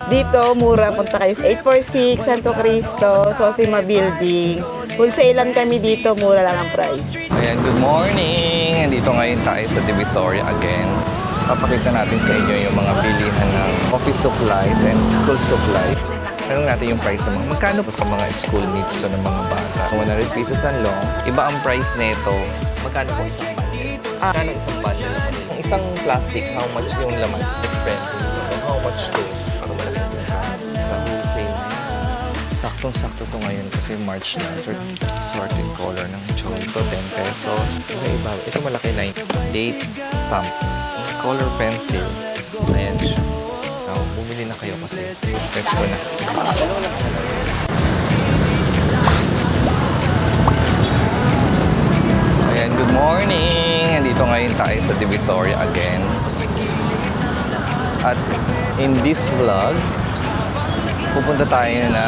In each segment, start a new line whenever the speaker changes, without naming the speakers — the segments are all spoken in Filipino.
Dito, mura. Punta kayo sa 846 Santo Cristo, Sosima Building. Wholesalan kami dito, mura lang ang price.
Ayan, good morning! Nandito ngayon tayo sa Divisoria again. Papakita natin sa inyo yung mga bilihan ng office supplies and school supplies. Tanong natin yung price sa mga, magkano po sa mga school needs to ng mga bata? 100 pesos ng long, iba ang price nito. Magkano po isang bundle? Magkano isang bundle naman? Ang isang plastic, how much yung laman? Different. How much to? Para malaking discount sa wholesale. Saktong-sakto to ngayon kasi March na. Sorted color ng Choco, 10 pesos. Iba. Ito malaki na yung date stamp. Color pencil. Ayan siya. So, bumili na kayo kasi. Let's go na. Ayan, good morning! Nandito ngayon tayo sa Divisoria again. At in this vlog, pupunta tayo na...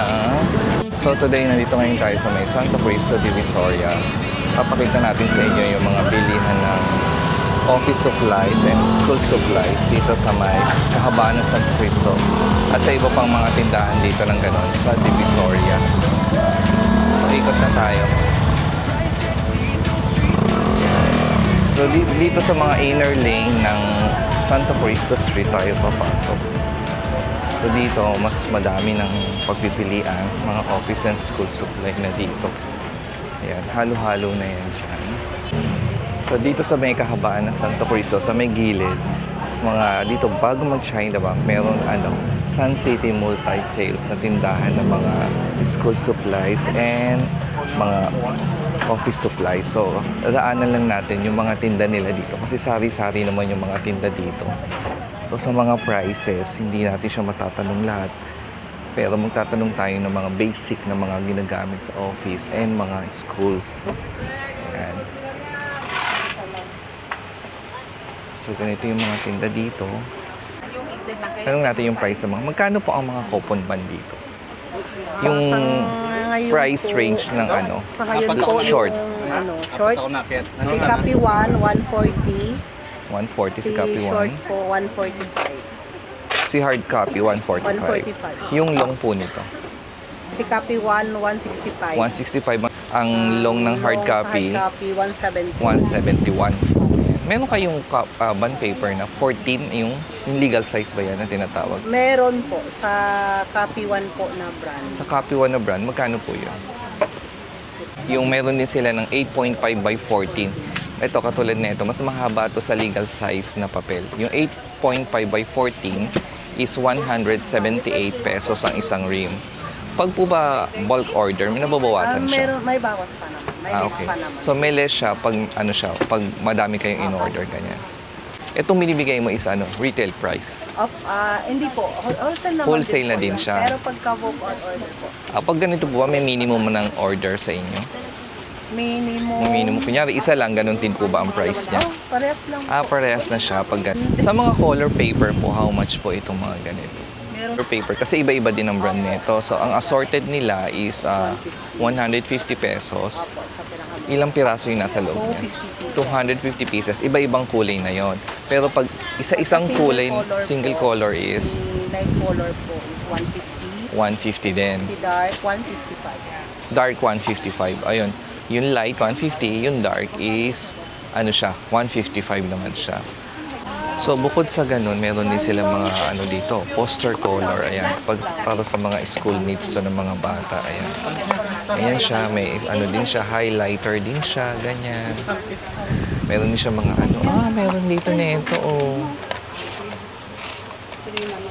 So today, nandito ngayon tayo sa may Santo Cristo, Divisoria. Papakita natin sa inyo yung mga bilihan ng office supplies and school supplies dito sa may kahabaan ng Santo Cristo. At sa iba pang mga tindahan dito ng ganon sa Divisoria. So ikot na tayo. So dito sa mga inner lane ng Santo Cristo Street tayo papasok. So dito, mas madami ng pagpipilian, mga office and school supply na dito. Ayan, halo-halo na yan dyan. So dito sa may kahabaan ng Santo Cristo, sa may gilid, mga dito bago mag-China Bank, meron Sun City Multi-Sales na tindahan ng mga school supplies and mga office supplies. So, daanan lang natin yung mga tinda nila dito kasi sari-sari naman yung mga tinda dito. So, sa mga prices, hindi natin siya matatanong lahat. Pero magtatanong tayo ng mga basic na mga ginagamit sa office and mga schools. Ayan. So, ganito yung mga tinda dito. Tanong natin yung price sa mga. Magkano po ang mga coupon band dito? Yung price range ng
Sa ngayon po,
short.
Short. Si copy 1, 140.
140 si copy 1.
Short po, 145.
Si hard copy, 145.
145.
Yung long po nito.
Si copy 1, 165.
165. Ang long ng hard copy,
Hard copy, 170.
171. Meron kayong bond paper na 14, yung legal size ba yan na tinatawag?
Meron po sa copy 1 po na brand.
Sa copy 1 na brand, magkano po yun? Yung meron din sila ng 8.5 by 14. Ito, katulad nito, mas mahaba to sa legal size na papel. Yung 8.5 by 14 is 178 pesos ang isang rim. Pag po ba bulk order, may nababawasan siya?
Meron, may bawas pa naman. May less
Okay.
pa naman.
So may less siya pag pag madami kayong in-order ganyan. Itong binibigay mo is retail price.
Hindi po. Wholesale naman
Wholesale na
po
din
yun.
siya.
Pero pagka book on order po.
Pag ganito po, may minimum ng order sa inyo.
Minimum.
May minimum. Kunyari, isa lang, ganun din po ba ang price niya?
Parehas lang.
Parehas na siya. Pag sa mga color paper po, how much po itong mga ganito?
Meron
Color paper, kasi iba-iba din ang brand nito. So, ang assorted nila is 150 pesos.
po sa pinaka.
Ilang piraso yung nasa loob niya? 250 pieces. Iba-ibang kulay na yon. Pero pag isa-isang kulay, single color is
Light color po is 150.
150 din.
Si dark, 155.
Dark 155. Ayun. Yung light 150, yung dark is siya, 155 naman siya. So bukod sa ganun, meron din sila mga dito, poster color, ayan, para sa mga school needs to ng mga bata, ayan. Ayan siya, may din siya, highlighter din siya, ganyan. Meron din siya mga meron dito nito,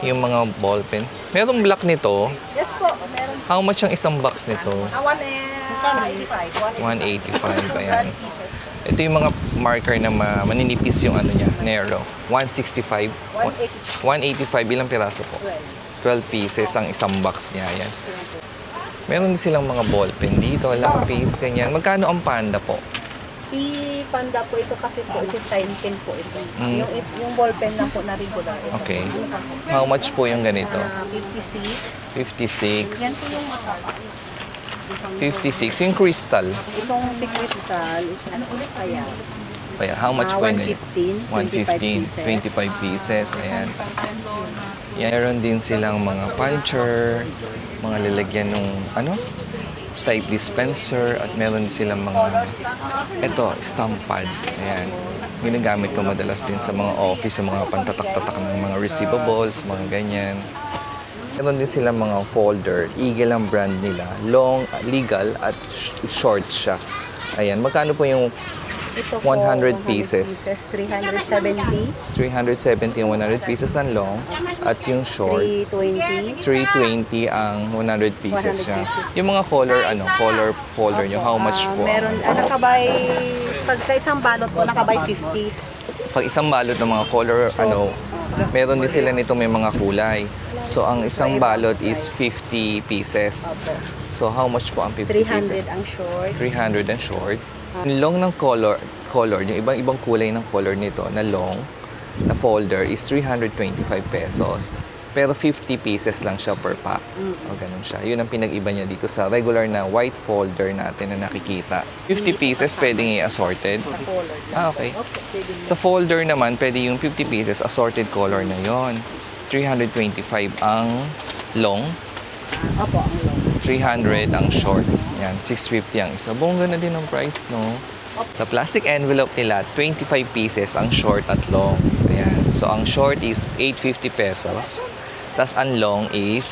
yung mga ballpen. Merong black nito.
Yes po, meron.
How much ang isang box nito?
185.
185, ayan. Ito yung mga marker na maninipis yung niya, Nero. 165. 185, ilang piraso po? 12 pieces ang isang box niya, ayan. Meron din silang mga ballpen dito, lapis, ganyan. Magkano ang Panda po?
Si Panda po, ito kasi po, ito sign pen po ito. Yung ballpen lang po na regular. Ito.
Okay. How much po yung ganito?
56.
56.
Yan po yung mata.
56. Yung crystal.
Itong si Crystal, ayan.
Ayan. How much po yun?
115.
115. 25 pieces. Ayan. Yan, meron din silang mga puncher, mga lalagyan ng type dispenser, at meron din silang mga stamp pad. Ayan. Ginagamit ko madalas din sa mga office, sa mga pantatak-tatak ng mga receivables, mga ganyan. Meron din silang mga folder. Eagle ang brand nila. Long, legal, at short siya. Ayan. Magkano po yung
Ito po,
100 pieces?
370,
370 ang 100 pieces ng long, at yung short
320.
320 ang 100 pieces
100
siya.
pieces.
Yung mga color folder nyo, how much po?
Meron, nakabay, pagka isang balot po, nakabay 50s.
Pag isang balot ng mga color, meron din sila nito may mga kulay. So, ang isang balot is 50 pieces.
Opo.
So, how much po ang 50 pieces?
300 ang short.
300 ang short. Yung long ng color, yung ibang kulay ng color nito na long, na folder is 325 pesos. Pero 50 pieces lang siya per pack. O ganun siya. Yun ang pinag-iba niya dito sa regular na white folder natin na nakikita. 50 pieces pwedeng i-assorted.
Sa color.
Okay.
Okay, pwede mo.
Sa folder naman, pwede yung 50 pieces assorted color na yon. 325 ang long,
Opo, ang long.
300 ang short. Yan, 650 ang isa. Bongga na din ang price, no? Sa plastic envelope nila, 25 pieces ang short at long. Ayan. So, ang short is 850 pesos. Tapos, ang long is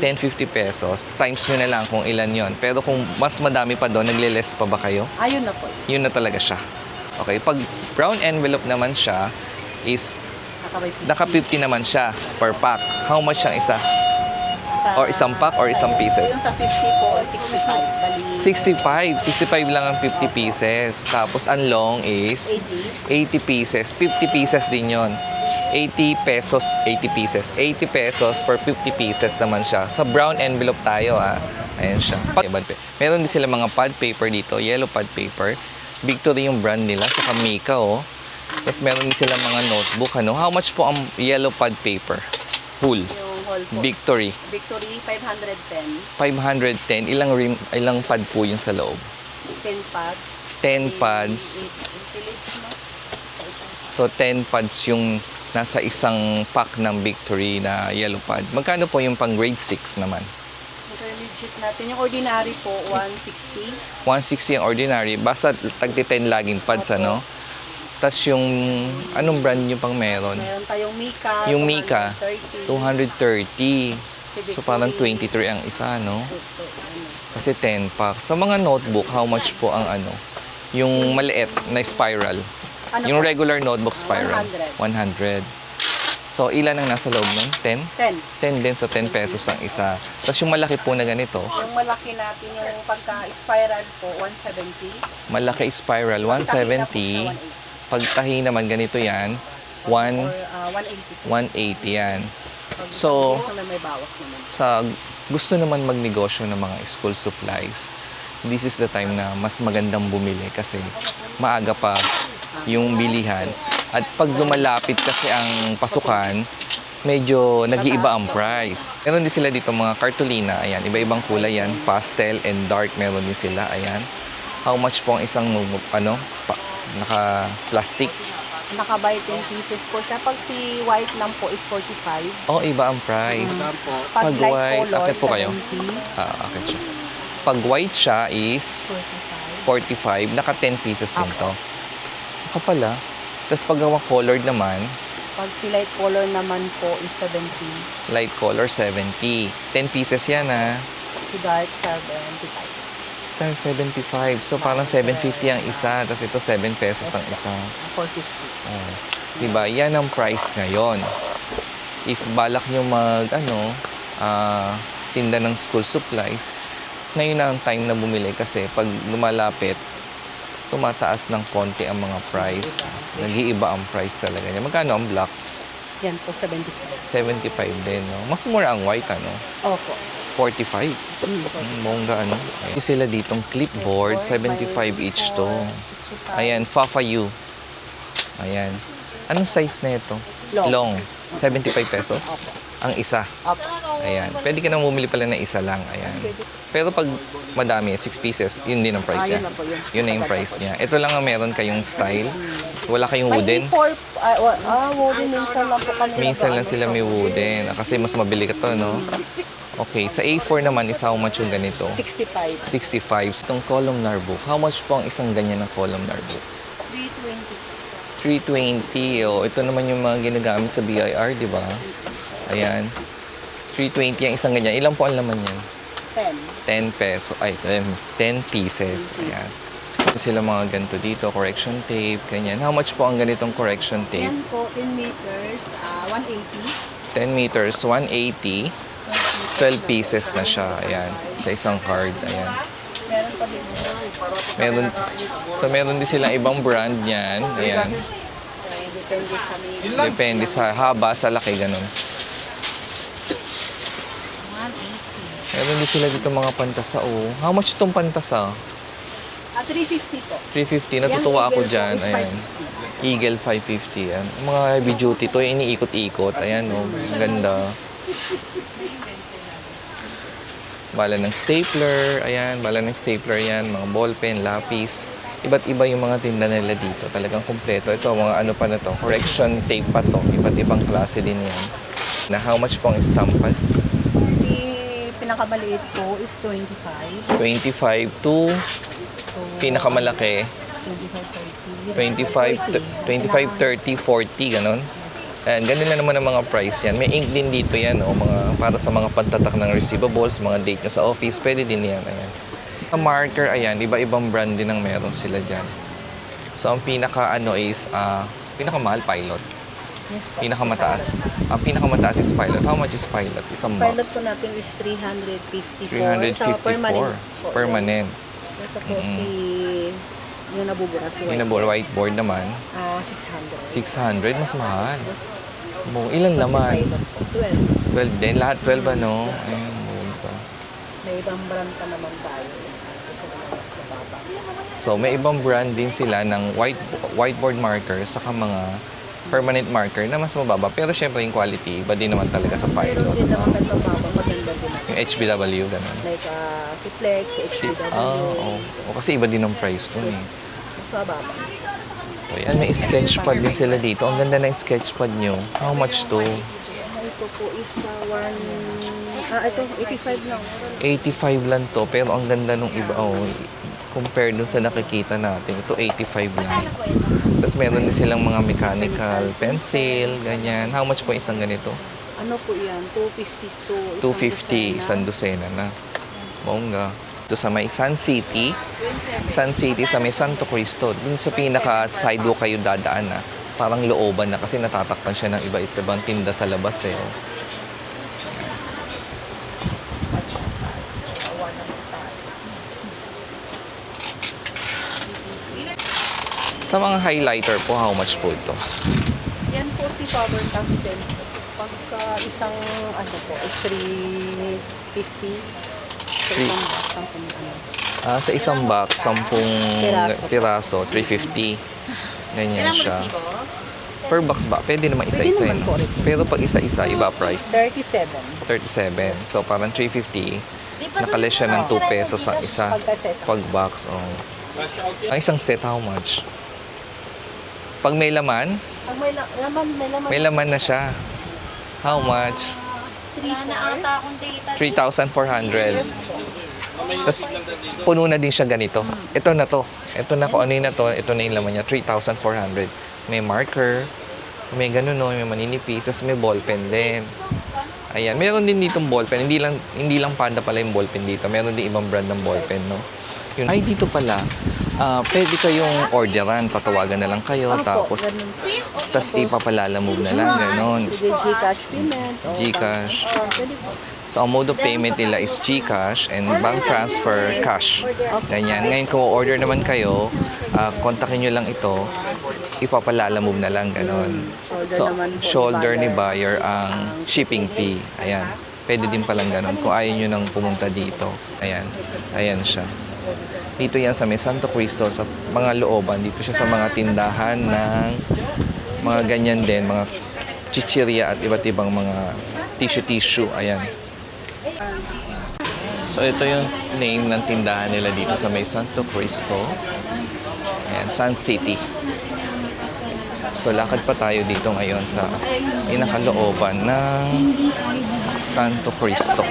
1050.
1050 pesos. Times nyo na lang kung ilan yon. Pero kung mas madami pa doon, nagle-less pa ba kayo?
Ayun na po.
Yun na talaga siya. Okay, pag brown envelope naman siya, is
Nakabay 50.
naka 50 naman siya per pack. How much ang isa?
Sa-
Or isang pack or isang pieces?
Yung sa 50 po, 65. Bali,
65 lang ang 50 pieces. Tapos ang long is
80.
80 pieces. 50 pieces din yon. 80 pesos, 80 pieces. 80 pesos per 50 pieces naman siya. Sa brown envelope tayo, Ayan siya. Meron din sila mga pad paper dito, yellow pad paper. Victory yung brand nila, saka Mika, Tapos meron din sila mga notebook, How much po ang yellow pad paper? Whole.
Yung whole po.
Victory.
Victory, 510.
510. Ilang pad po yun sa loob?
10 pads.
10 pads. So, 10 pads yung nasa isang pack ng Victory na yellow pad. Magkano po yung pang grade 6 naman?
Intermediate natin. Yung ordinary po, 160.
160 ang ordinary. Basta tagti-10 laging pads, Tapos yung, anong brand nyo pang meron?
Meron tayong Mika.
Yung Mika, 230.
230.
So, parang 23 ang isa, Kasi 10 pack. Sa mga notebook, how much po ang yung maliit na spiral? Yung
po?
regular notebook spiral? 100. So, ilan ang nasa loob nun? 10?
10.
10 din, so 10 pesos ang isa. Tapos yung malaki po na ganito,
Yung malaki natin, yung pagka-spiral po, 170.
malaki spiral, 170. Pagtahi naman ganito yan,
Or
180
180.
yan. So,
may bawas naman.
sa gusto naman magnegosyo ng mga school supplies, this is the time na mas magandang bumili kasi maaga pa yung bilihan. At pag lumalapit kasi ang pasukan, medyo nag-iiba ang price. Meron din sila dito mga cartolina, ayan, iba-ibang kulay yan, pastel and dark meron din sila, ayan. How much po ang isang naka-plastic?
Nakabay 10 pieces po siya. Pag si white lang po is 45.
Oh, iba ang price.
Pag
Pag
light
white,
color,
akit po kayo?
70.
Akit siya. Pag white siya is
45.
45, naka 10 pieces din to. Ako pala. Tapos pag gawa colored naman,
Pag si light color naman po is 70.
light color 70. 10 pieces yan
Si dark 75.
Times 75. So parang 750 ang isa. Tapos ito 7 pesos ang isa.
450.
Oh. Diba? Yan ang price ngayon. If balak nyo tinda ng school supplies, ngayon na ang time na bumili kasi pag lumalapit, tumataas ng konti ang mga price. Nag-iiba ang price talaga niya. Magkano ang black?
Yan po, 75.
75 din, Mas mura ang white,
Opo.
45. Bongga, Ayan. Sila ditong clipboard, 75 each to. Ayan, Fafa U. Ayan. Anong size na ito?
Long.
75 pesos?
Opo.
Ang isa.
Opo.
Ayan. Pwede ka nang bumili pala ng isa lang. Ayan. Pero pag madami, 6 pieces, yun din ang price
Yun
niya.
lang po yun.
Yun na yung price niya. Ito lang ang meron kayong style. Wala kayong
May
wooden.
A4, wooden minsan lang po kami.
Minsan lang
nag-ano
sila
sa
may
wooden.
wooden. Kasi mas mabili ka to, no? Okay, sa A4 naman, isa how much yung ganito?
65.
65. Itong columnar book, how much po ang isang ganyan ng columnar book?
320.
320. Oh, ito naman yung mga ginagamit sa BIR, di ba? Ayan. 320 ang isang ganyan. Ilan po ang laman yan? 10
10.
peso. Ay, 10 pieces. Ayan. Sila mga ganito dito, correction tape, ganyan. How much po ang ganitong correction tape?
Yan po, 10 meters, 180.
10 meters, 180. 12 pieces na siya. Ayan. Sa isang card. Ayan.
Meron pa din.
Meron din silang ibang brand niyan. Ayan.
Depende sa may...
Depende sa haba, sa laki, ganun. Meron din sila dito mga pantasa, oh. How much itong pantasa?
350 po.
350. Natutuwa ako
Yung
dyan.
Eagle po is
Ayan. Eagle 550. Ayan. Mga heavy duty to. Iniikot-ikot. Ayan, oh. Ang ganda. Bala ng stapler. Ayan. Bala ng stapler yan. Mga ballpen, lapis. Iba't iba yung mga tinda nila dito. Talagang kumpleto. Ito, mga ano pa na to. Correction tape pa to. Iba't ibang klase din yan. Na how much po ang estampa?
Si pinakamaliit po is 25.
25 to
So,
pinakamalaki.
25, 30.
25, 30, 40, ganon. Ayan, ganun lang naman ang mga price yan. May ink din dito yan, o mga, para sa mga pantatak ng receivables, mga date nyo sa office, pwede din yan. Ayan. Ang marker, ayan, iba-ibang brand din ang meron sila dyan. So, ang pinaka ano is, pinakamahal, Pilot.
Yes po.
Pinakamataas. Ang pinakamataas is Pilot. How much is Pilot? Isang
Pilot
box.
po natin is 354.
354.
Permanent. po.
Permanent.
Ito po si yung nabubura si
Yung whiteboard naman,
600.
600, mas mahal. Ilan laman?
Pilot po, 12.
12 din. Lahat 12 ano? Ayan, bunta.
May ibang brand pa naman tayo. Gusto ko na mas mababa.
So, may ibang brand din sila ng whiteboard marker saka mga permanent marker na mas mababa. Pero syempre yung quality, iba din naman talaga sa
Meron
Pilot.
din naman mas mababa. Maganda din naman.
Yung HBW, ganun.
Like si Flex, si HBW.
Oo. Kasi iba din ang price dun eh.
Mas mababa.
So, yan, may sketchpad din sila dito. Ang ganda ng sketchpad nyo. How much to?
Ito po is ito 85 lang.
85 lang to, pero ang ganda nung iba. Oh, compared dun sa nakikita natin. Ito 85 lang. Tapos meron din silang mga mechanical pencil, ganyan. How much po isang ganito?
Ano po yan? 250 to
250, isang dosena na. Bongga. Ito sa may Sun City. Sun City sa may Santo Cristo. Dun sa pinaka sidewalk kayo dadaan na. Parang looban na kasi natatakpan siya ng iba-ibang tinda sa labas eh. Oh. Sa mga highlighter po, how much po ito?
Yan po si Faber Castell. Pagka isang ano po, is 350. Sa isang box, 10 ano.
Sa isang box, 10
Piraso.
piraso, 350. Ganyan siya. Per box ba? Pwede naman
Pwede
isa-isa
naman
yun.
po.
Pero pag isa-isa, iba price.
37.
37. So, parang 350. Nakalis siya ng 2 pesos sa isa. Pag box, oh. Ang isang set, how much? Pag may laman,
Pag may laman,
may laman na siya. How much? 3,400. Tapos, puno na din siya ganito. Ito na to. Ito na kung ano yun na to. Ito na yung laman niya. 3,400. May marker. May ganun, no? May maninipis. Tapos may ballpen din. Ayan. Meron din ditong ballpen. Hindi lang Panda pala yung ballpen dito. Meron din ibang brand ng ballpen, no? Yun. Ay, dito pala. Pwede kayong orderan. Tatawagan na lang kayo. Tapos ipapalalamove na lang. Ganon.
Sige, Gcash payment.
Gcash.
Pwede po.
So, ang mode of payment nila is Gcash and bank transfer cash. Ganyan. Ngayon, kung order naman kayo, kontakin nyo lang ito, ipapalalamove na lang, ganon. So, shoulder ni buyer ang shipping fee. Ayan. Pwede din palang ganon kung ayaw nyo nang pumunta dito. Ayan. Ayan siya. Dito yan sa may Santo Cristo, sa mga looban. Dito siya sa mga tindahan ng mga ganyan din, mga chichirya at iba't ibang mga tissue. Ayan. So ito yung name ng tindahan nila dito sa may Santo Cristo. Ayan, Sun City. So lakad pa tayo dito ngayon sa pinakalooban ng Santo Cristo.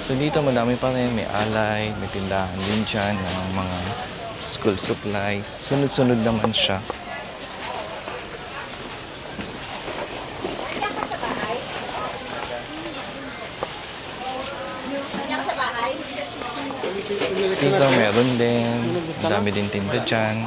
So dito madami pa rin, may alay, may tindahan din dyan ng mga school supplies. Sunod-sunod naman siya. Dito meron din, ang dami din tinda dyan.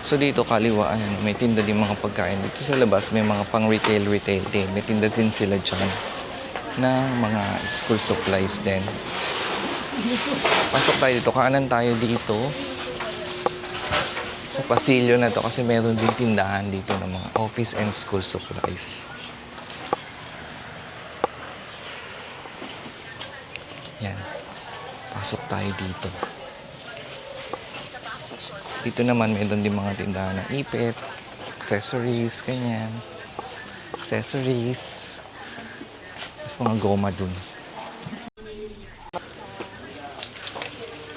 So dito kaliwaan, may tinda din mga pagkain. Dito sa labas may mga pang retail din. May tinda din sila dyan ng mga school supplies din. Pasok tayo dito, kanan tayo dito sa pasilyo na to kasi meron din tindahan dito ng mga office and school supplies. Yan. Pasok tayo dito. Dito naman meron din mga tindahan ng ipit, accessories, ganyan. Accessories. Tapos mga goma dun.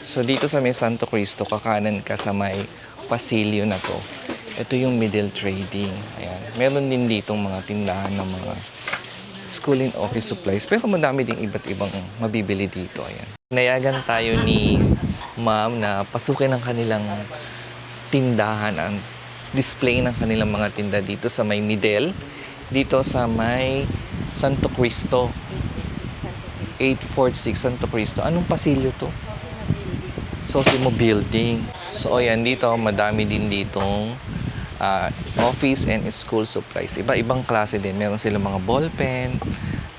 So dito sa may Santo Cristo, kakanan ka sa may pasilyo na to. Ito yung middle trading. Ayan. Meron din ditong mga tindahan ng mga school and office supplies. Pero madami ding iba't ibang mabibili dito. Ayan. Nayagan tayo ni ma'am na pasukin ang kanilang tindahan, ang display ng kanilang mga tinda dito sa may middle. Dito sa may Santo Cristo. 846 Santo Cristo. Anong pasilyo to? Sosimo Building. So, ayan, dito, madami din ditong office and school supplies. Iba-ibang klase din. Meron silang mga ball pen,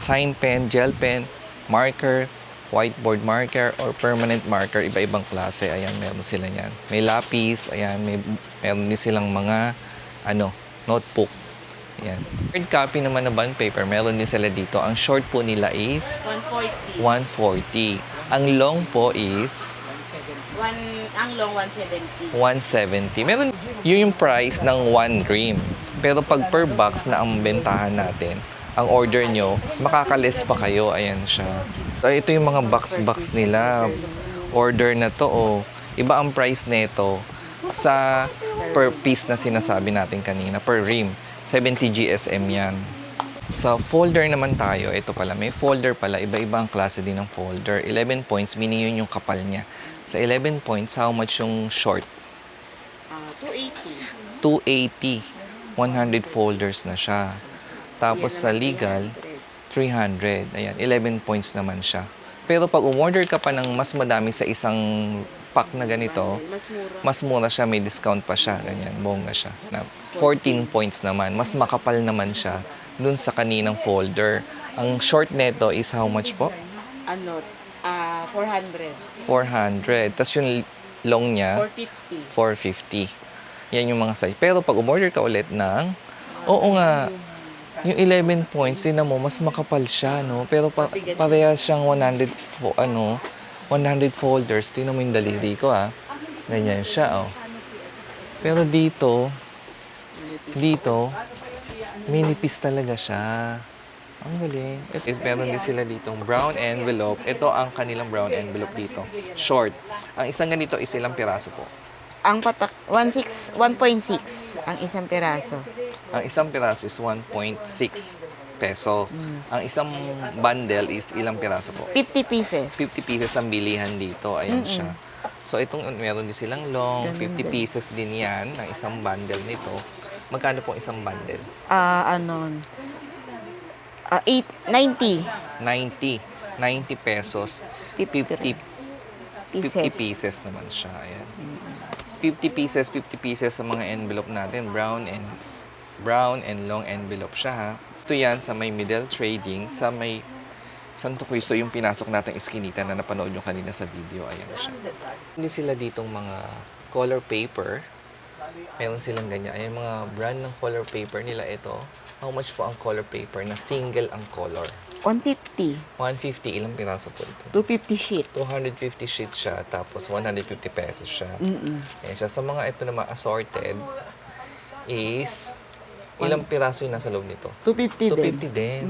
sign pen, gel pen, marker, whiteboard marker, or permanent marker. Iba-ibang klase. Ayan, meron sila yan. May lapis. Ayan, meron din silang mga notebook. Ayan. Hard copy naman na bond paper, meron din sila dito. Ang short po nila is 140. Ang long po is
Ang long 170.
170. Meron yun yung price ng 1 dream. Pero pag per box na ang bentahan natin, ang order nyo, makakalis pa kayo. Ayan siya. So, ito yung mga box nila. Order na to, oh. Iba ang price nito sa per piece na sinasabi natin kanina, per rim. 70 GSM yan. Sa folder naman tayo, ito pala, may folder pala. Iba-iba ang klase din ng folder. 11 points, meaning yun yung kapal niya. Sa 11 points, how much yung short?
280.
280. 100 folders na siya. Tapos sa legal, 300. Ayan, 11 points naman siya. Pero pag umorder ka pa ng mas madami sa isang pack na ganito, mas mura siya, may discount pa siya. Ganyan, bongga siya. Na 14 points naman. Mas makapal naman siya dun sa kaninang folder. Ang short neto is how much po?
400.
400. Tapos yung long niya,
450.
450. Yan yung mga size. Pero pag umorder ka ulit ng, oo nga, yung 11 points, tinan mo, mas makapal siya, no? Pero parehas siyang 100 folders. Tinan mo yung daliri ko, ha? Ganyan siya, oh. Pero dito, minipis talaga siya. Ang galing. Meron din sila ditong brown envelope. Ito ang kanilang brown envelope dito. Short. Ang isang ganito is ilang piraso po?
Ang patak, 1.6 ang isang piraso.
Ang isang piraso is 1.6 peso. Ang isang bundle is ilang piraso po?
50 pieces.
50 pieces ang bilihan dito. Ayan siya. So, itong meron din silang long. 50 pieces din yan ng isang bundle nito. Magkano po isang bundle?
90
90 pesos. 50 pieces naman siya. Ayan. 50 pieces sa mga envelope natin. Brown and long envelope siya, ha. Ito yan sa may middle trading, sa may Santo Cristo, yung pinasok natin iskinita na napanood nyo kanina sa video. Ayan siya. Hindi sila ditong mga color paper. Meron silang ganyan. Ayan, mga brand ng color paper nila ito. How much po ang color paper na single ang color?
150.
150, ilang piraso po ito?
250 sheet.
250 sheets siya, tapos 150 pesos siya. Ayan siya. Sa mga ito naman assorted is, ilang piraso yung nasa loob nito?
250 din.
250 din.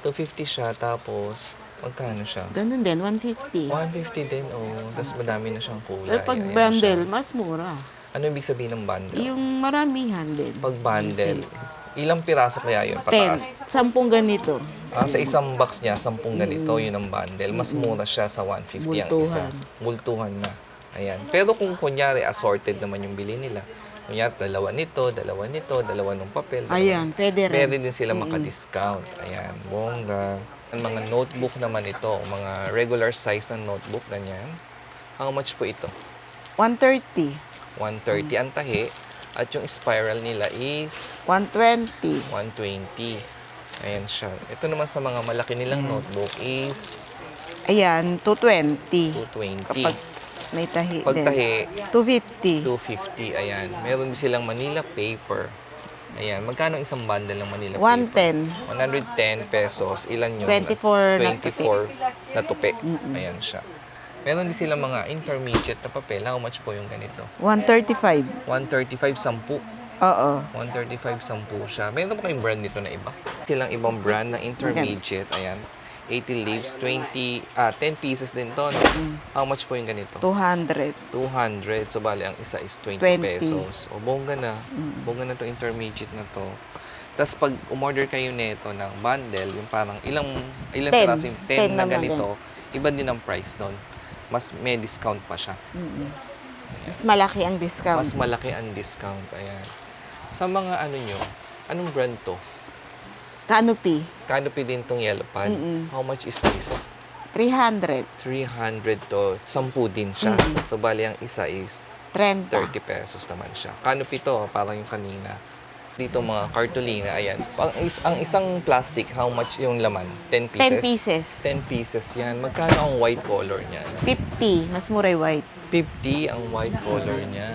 250 siya, tapos magkano siya?
Ganun din, 150.
150 din, oh. Tapos madami na siyang kulay.
Pero pag
Ayan
bundle,
siya.
mas mura.
Ano ibig sabihin ng bundle?
Yung maramihan din.
Pag bundle, ilang piraso kaya yun
10.
pataas?
10 ganito.
Sa isang box niya, 10 ganito, yun ang bundle. Mas mura siya sa 150 ang isa. Multuhan na. Ayan. Pero kung kunyari, assorted naman yung bili nila. Kunyari, dalawa nito, dalawa ng papel.
Ayan, pwede rin.
Pwede din sila maka-discount. Ayan, bongga. Ang mga notebook naman ito, mga regular size ng notebook, ganyan. How much po ito?
130.
130 ang tahi. At yung spiral nila is
120.
120. Ayan siya. Ito naman sa mga malaki nilang notebook is
Ayan, 220.
220.
Kapag may tahi
Pag
din.
tahi,
250.
250. Ayan. Meron din silang Manila paper. Ayan. Magkano isang bundle ng Manila paper?
110.
110 pesos. Ilan yun?
24 na
24 na tupi. Ayan siya. Meron din silang mga intermediate na papel. How much po yung ganito?
135.
135, 10.
Oo.
135, 10 siya. Meron pa kayong brand nito na iba? Silang ibang brand na intermediate. Ayan. 80 leaves, 10 pieces din to. No? How much po yung ganito?
200.
200. So, bali, ang isa is 20
20.
pesos. O, bongga na. Bongga na to intermediate na to. Tapos, pag umorder kayo nito ng bundle, yung parang ilang
10.
piraso yung 10 na
naman
ganito, iba din ang price nun. Mas may discount pa siya.
Mas malaki ang discount.
Mas malaki ang discount. Ayan. Sa mga ano nyo, anong brand to?
Canopy.
Canopy din tong yellow pad. How much is this?
300.
300 to. 10 din siya. So, bali, ang isa is
30.
30 pesos naman siya. Canopy to, parang yung kanina. Dito mga cartolina, ayan. Ang isang plastic, how much yung laman? 10 pieces?
10 pieces.
10 pieces yan. Magkano ang white color niyan?
50. Mas mura yung white.
50 ang white color niya.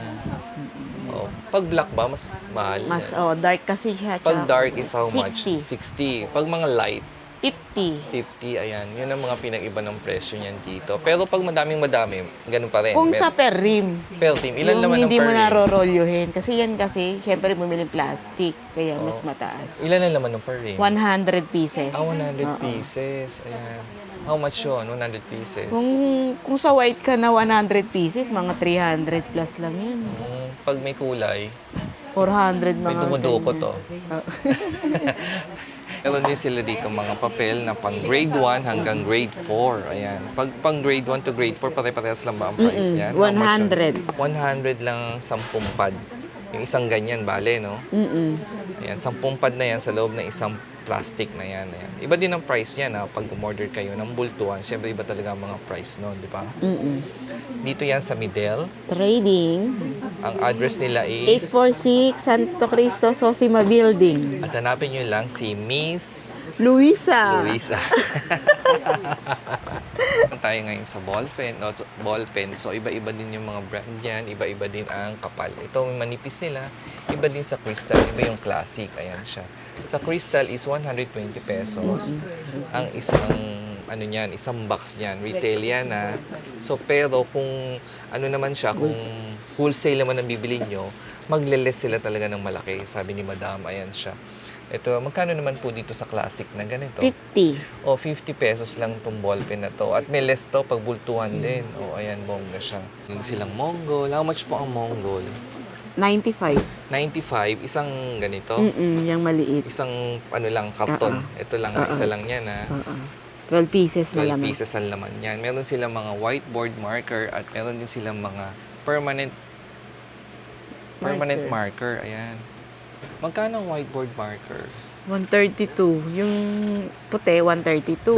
Oh, pag black ba, mas mahal.
Mas,
yan.
dark kasi siya.
Pag
tsaka
dark is how much?
60.
60. Pag mga light,
50.
50. Ayan. Yun ang mga pinag-iba ng presyo niyan dito. Pero pag madami, ganun pa rin.
Kung sa per rim.
Per team, ilan
yung
naman ang
hindi
per
mo
rim?
narorolyohin. Kasi yan kasi, syempre bumili plastic. Kaya mas mataas.
Ilan ang laman ng per rim?
100 pieces.
100 pieces. Ayan. How much yun? 100 pieces.
Kung sa white ka na 100 pieces, mga 300 plus lang yun.
Pag may kulay,
400 mga
may dumuduko
ganyan.
to. Meron din sila dito mga papel na pang grade 1 hanggang grade 4. Ayan. Pag pang grade 1 to grade 4, pare-parehas lang ba ang price niyan? How much yun?
100.
100 lang 10 pad. Yung isang ganyan, bale, no? Ayan, 10 pad na yan sa loob ng isang plastic na yan. Ayan. Iba din ang price yan, ha? Pag umorder kayo ng bultuhan, syempre iba talaga ang mga price no, di ba? Dito yan sa Midel.
Trading.
Ang address nila is
846 Santo Cristo, Sosima Building.
at hanapin nyo lang si Miss
Luisa.
Luisa. Tayo ngayon sa ballpen. So, iba-iba din yung mga brand yan. Iba-iba din ang kapal. Ito, manipis nila. Iba din sa crystal. Iba yung classic. Ayan siya. Sa crystal is 120 pesos. Ang isang box niyan. Retail yan, ha. So, pero kung ano naman siya, kung wholesale naman ang bibili nyo, magle-less sila talaga ng malaki. Sabi ni Madam, ayan siya. Ito, magkano naman po dito sa classic na ganito?
50.
O, 50 pesos lang itong ballpen na to. At may less to pag bultuhan din. O, ayan, bongga siya. Yung silang Mongol. How much po ang Mongol?
95.
95. Isang ganito.
Yung maliit.
Isang, lang, karton. Ito lang, isa lang yan, ha.
12 pieces na
12
laman.
pieces ang laman yan. Meron silang mga whiteboard marker at meron din silang mga permanent marker. Ayan. Magkano ang whiteboard marker?
132. Yung puti, 132.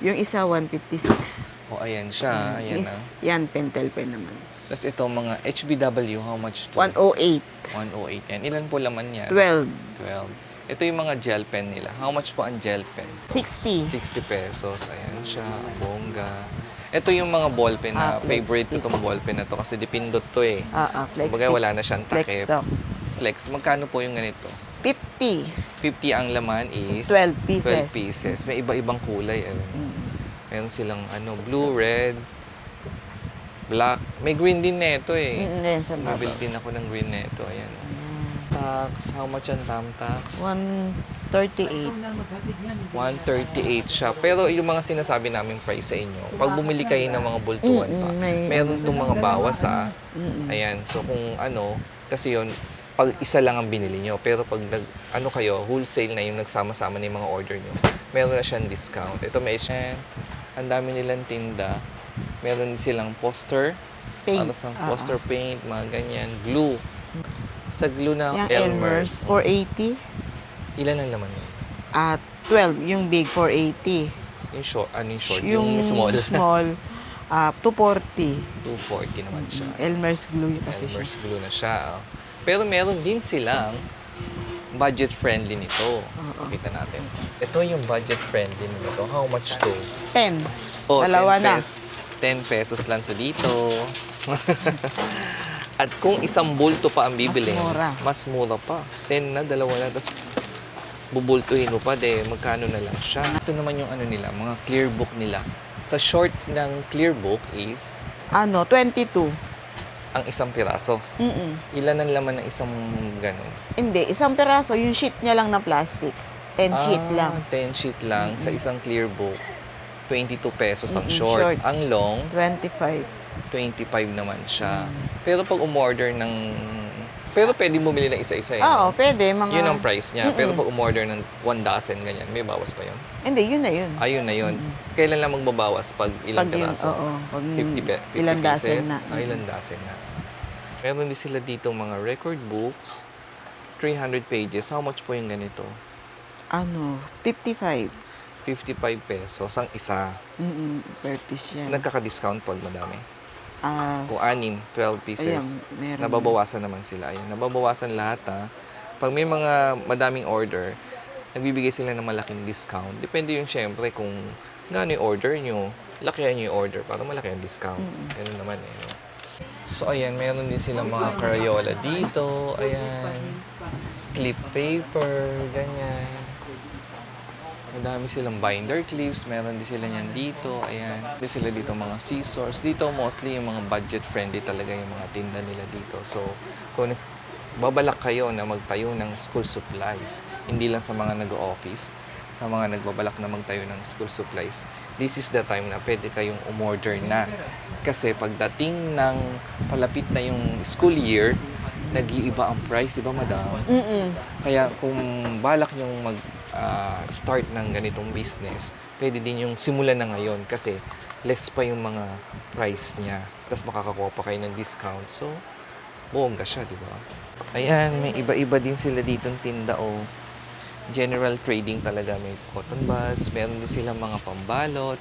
Yung isa, 156.
O, ayan siya. Ayan, ha.
Yan, pentel pen naman.
Tapos ito, mga HBW, how much to?
108.
108 yan. Ilan po laman yan?
12.
12. Ito yung mga gel pen nila. How much po ang gel pen?
60.
60 pesos. Ayan siya. Bongga. Ito yung mga ballpen na favorite ko itong ballpen na to kasi dipindot to eh.
Flex
Kumbaga
stick.
wala na siyang
Flex
takip.
stock.
Flex. Magkano po yung ganito?
50.
50 ang laman is
12 pieces.
12 pieces. May iba-ibang kulay. Meron silang blue, red, black. May green din neto eh.
Yan sa
Mabili
baba.
din ako ng green neto. Ayan. Tax. How much ang tam tax?
138.
138 siya. Pero yung mga sinasabi namin price sa inyo, pag bumili kayo ng mga bultuan pa, meron itong mga bawas Ayan. So kung kasi yun, pag isa lang ang binili nyo. Pero pag kayo, wholesale na yung nagsama-sama na yung mga order nyo, meron na siyang discount. Ito may ang dami nilang tinda. Meron silang poster.
Paint.
Para sa poster paint, mga ganyan. Glue. Sa glue na
Yung
Elmer's.
Elmer's, 480.
Ilan ang laman yun?
12. Yung big, 480.
Yung short, yung short?
Yung
small?
small, 240.
240 naman siya.
Elmer's glue kasi siya.
Elmer's glue na siya. Pero meron din silang budget-friendly nito. Pakita natin. Ito yung budget-friendly nito. How much to?
10.
Oh,
Dalawa
10
na.
10 pesos lang to dito. At kung isang bulto pa ang bibili, mas mura pa. 10 na, dalawa na. Tapos bubultuhin mo pa, magkano na lang siya. Ito naman yung nila, mga clear book nila. Sa short ng clear book is
22.
ang isang piraso. Ilan ang laman ng isang ganun?
Hindi, isang peraso, yung sheet niya lang na plastic. 10 sheet lang.
10 sheet lang sa isang clear book. 22 pesos ang short. Ang long,
25.
25 naman siya. Pero pag umorder ng... Pero pwede bumili ng isa-isa
Oo, pwede.
Yun ang price niya. Pero pag umorder ng 1 dozen, ganyan, may bawas pa yun?
Hindi, yun na yun.
Ayun na yun. Kailan lang magbabawas? Pag ilang piraso?
Pag
50
ilang
pieces?
dozen na.
Ilang dozen na. Meron din sila dito mga record books. 300 pages. How much po yung ganito?
55.
55 pesos ang isa.
Per piece yan.
Nagkaka-discount pag madami. Kung 12 pieces.
Ayan, meron.
Nababawasan naman sila. Ayan, nababawasan lahat Pag may mga madaming order, nagbibigay sila ng malaking discount. Depende yun syempre kung gaano yung order nyo. Lakihan nyo yung order para malaki ang discount. Ganun naman No? So ayan, meron din silang mga Crayola dito. Ayan. Clip paper, ganyan. Madami silang binder clips, meron din sila niyan dito. Ayan. Meron sila dito mga scissors. Dito mostly yung mga budget-friendly talaga yung mga tinda nila dito. So, kung babalak kayo na magtayo ng school supplies, hindi lang sa mga nag-office, sa mga nagbabalak na magtayo ng school supplies, this is the time na pwede kayong umorder na. Kasi pagdating ng palapit na yung school year, nag-iiba ang price, di ba madam? Kaya kung balak nyong start ng ganitong business, pwede din yung simulan na ngayon kasi less pa yung mga price niya. Tapos makakakuha pa kayo ng discount. So, bongga siya, di ba? Ayan, may iba-iba din sila ditong tinda general trading talaga. May cotton buds, meron din sila mga pambalot,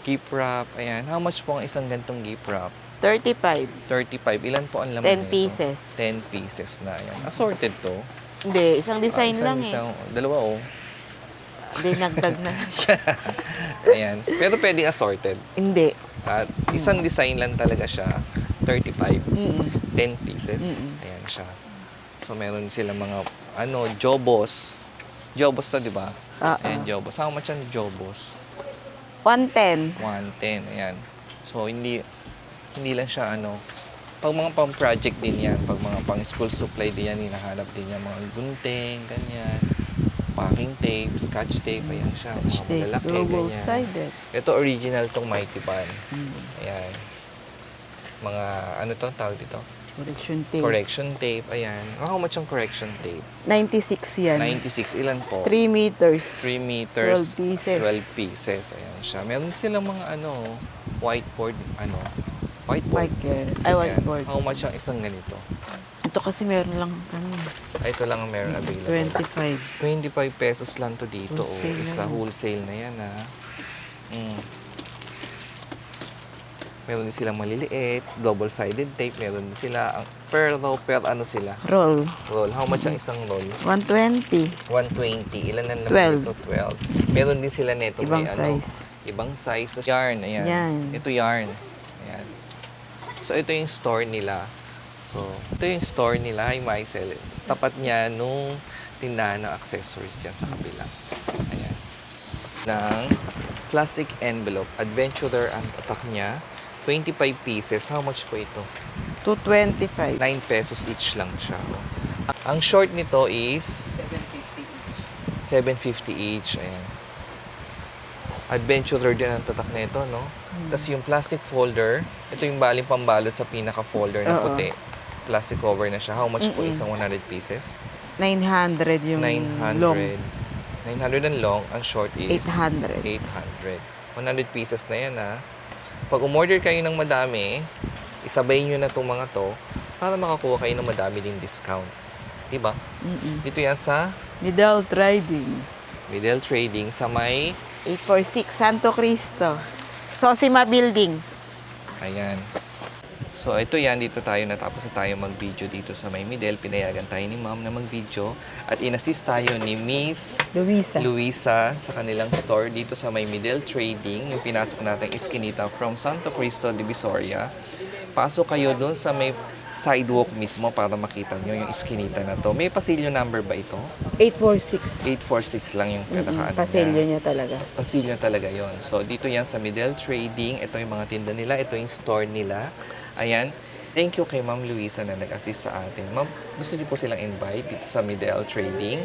gift wrap. Ayan, how much po ang isang gantong gift wrap?
35.
35. Ilan po ang laman
10
nito?
pieces.
10 pieces na. Ayan. Assorted to.
Hindi, isang design lang
Dalawa
Hindi, nagdag na lang siya.
Ayan. Pero pwedeng assorted.
Hindi.
At isang design lang talaga siya. 35. 10 pieces. Ayan siya. So, meron silang mga, jobos. Jobos to, di ba? Ayan, jobos. How much ang jobos?
110.
110. Ayan. So, hindi lang siya, pag mga pang-project din yan, pag mga pang-school supply din yan, hinahanap din yan, mga gunting, ganyan, packing tape, scotch tape, ayan siya,
Scotch
mga
tape,
malalaki,
double-sided.
Ito, original tong Mighty Pan. Ayan. Mga, to ang tawag dito?
Correction tape.
Correction tape, ayan. How much ang correction tape?
96 yan.
96, ilan po?
3 meters.
3 meters.
12 pieces.
12 pieces, ayan siya. Meron silang mga, whiteboard, whiteboard. Ayan.
Whiteboard.
How much ang isang ganito?
Ito kasi meron lang kami.
Ito lang ang meron available.
25.
25 pesos lang to dito.
Wholesale na
Isa
yan.
wholesale na yan Meron din silang maliliit, double-sided tape. Meron din sila, per sila?
Roll.
Roll. How much ang isang roll?
120.
120. Ilan ang laman
12.
dito? 12. Meron din sila neto.
Ibang
may,
size.
Ibang size. Tapos yarn, ayan.
Yan.
Ito yarn. Ayan. So, ito yung store nila. So, ito yung store nila. Hi, Maisel. Tapat niya nung tindahan ng accessories dyan sa kabila. Ayan. Ng plastic envelope. Adventurer ang tatak niya. 25 pieces. How much po ito?
225.
9 pesos each lang siya. Ang short nito is 750 each. Ayan. Adventurer din ang tatak na ito, no? Tapos yung plastic folder, ito yung baling pambalot sa pinaka-folder na
Oo.
puti. Plastic cover na siya. How much po isang 100 pieces?
900 yung
900.
long.
900 ang long, ang short is
800.
800. 100 pieces na yan, ha? Pag umorder kayo ng madami, isabay nyo na itong mga to para makakuha kayo ng madami ding discount. Diba? Dito yan sa
Middle Trading.
Middle Trading sa may
846 Santo Cristo. Sosima Building.
ayan. So, ito yan. Dito tayo. Natapos na tayo mag-video dito sa may middle. Pinayagan tayo ni ma'am na mag-video. At in-assist tayo ni Miss Luisa sa kanilang store dito sa may middle trading. Yung pinasok natin iskinita from Santo Cristo, Divisoria. Pasok kayo dun sa may sidewalk mismo para makita nyo yung iskinita na to. May pasilyo number ba ito?
846.
846 lang yung pinaka
Pasilyo niya talaga.
Pasilyo talaga yon. So, dito yan sa middle trading. Ito yung mga tinda nila. Ito yung store nila. Ayan. Thank you kay Ma'am Luisa na nag-assist sa atin. Ma'am, gusto niyo po silang invite dito sa middle trading?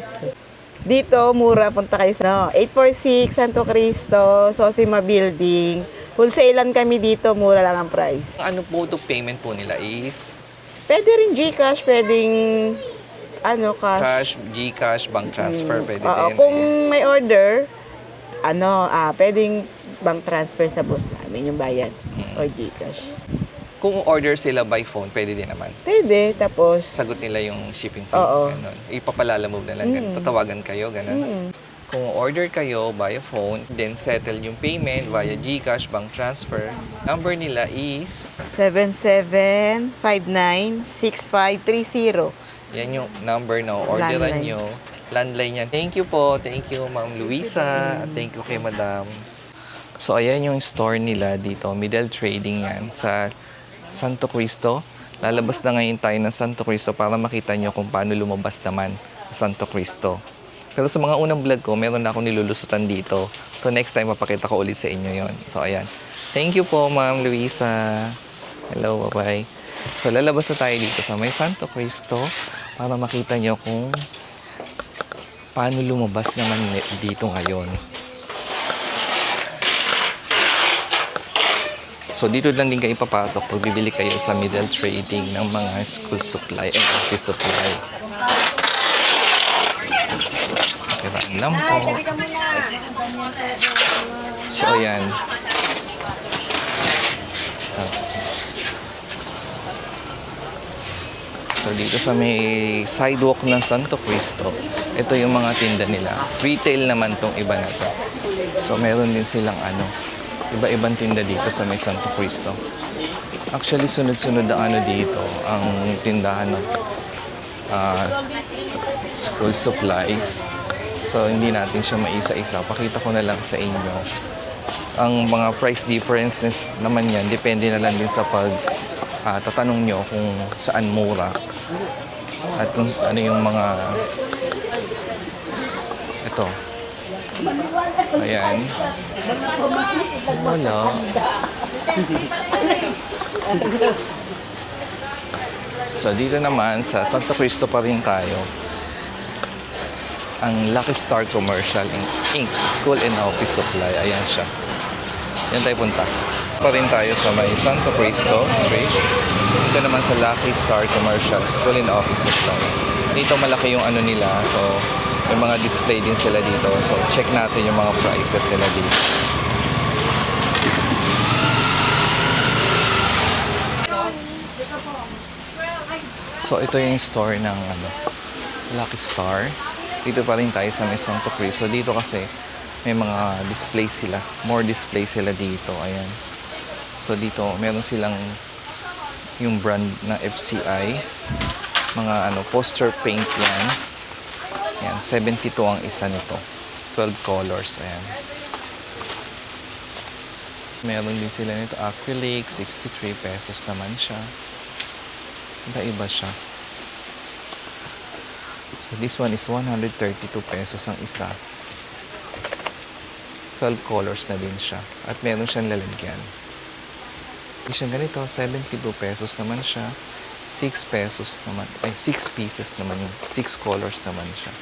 Dito, mura. Punta kayo sa 846 Santo Cristo, Sosima Building. Wholesalan kami dito. Mura lang ang price.
Ano po ito payment po nila is
Pwede rin GCash, pwedeng cash.
cash, GCash, bank transfer, pwede
Oo,
din.
kung may order, pwedeng bank transfer sa boss namin yung bayad o GCash.
Kung order sila by phone, pwede din naman.
Pwede, tapos
Sagot nila yung shipping fee.
Oo.
Ganun. Ipapalalamove na lang. Ganun. Tatawagan kayo, ganun. Kung order kayo via phone, then settle yung payment via GCash, bank transfer. Number nila is
77596530.
yan yung number na orderan
Landline.
nyo. Landline niya. Thank you po. Thank you, Ma'am Luisa. Thank you kay Madam. So, ayan yung store nila dito. Middle Trading yan sa Santo Cristo. Lalabas na ngayon tayo ng Santo Cristo para makita nyo kung paano lumabas naman sa Santo Cristo. Pero sa mga unang vlog ko, meron na akong nilulusutan dito. So, next time, mapakita ko ulit sa inyo yon. So, ayan. Thank you po, Ma'am Luisa. Hello, bye-bye. So, lalabas na tayo dito sa may Santo Cristo para makita nyo kung paano lumabas naman dito ngayon. So, dito lang din kayo papasok pag bibili kayo sa middle trading ng mga school supply and office supply. Kaya lang po. So, ayan. So, dito sa may sidewalk ng Santo Cristo, ito yung mga tinda nila. Retail naman tong iba na to. So, meron din silang iba-ibang tinda dito sa may Santo Cristo. Actually, sunod-sunod ang dito, ang tindahan ng school supplies. So, hindi natin siya maisa-isa. Pakita ko na lang sa inyo. Ang mga price differences naman yan, depende na lang din sa tatanong nyo kung saan mura. At kung ano yung mga ito. Ayan. Wala. So, dito naman sa Santo Cristo pa rin tayo. Ang Lucky Star Commercial Inc. School and Office Supply. Ayan siya. Yan tayo punta. Pa rin tayo sa may Santo Cristo Street. Ito naman sa Lucky Star Commercial School and Office Supply. Dito malaki yung ano nila. So, may mga display din sila dito. So, check natin yung mga prices nila dito. So, ito yung store ng Lucky Star. Dito pa rin tayo sa may Santo Cristo. Dito kasi may mga display sila. More display sila dito. Ayan. So, dito meron silang yung brand na FCI. Mga poster paint yan. Ayan. 72 ang isa nito. 12 colors. Ayan. Meron din sila nito acrylic. 63 pesos naman siya. Iba-iba siya. So, This one is 132 pesos ang isa. 12 colors na din siya. At meron siyang lalagyan. Hindi siya ganito, 72 pesos naman siya. 6 pesos naman. Ay, 6 pieces naman yun. 6 colors naman siya.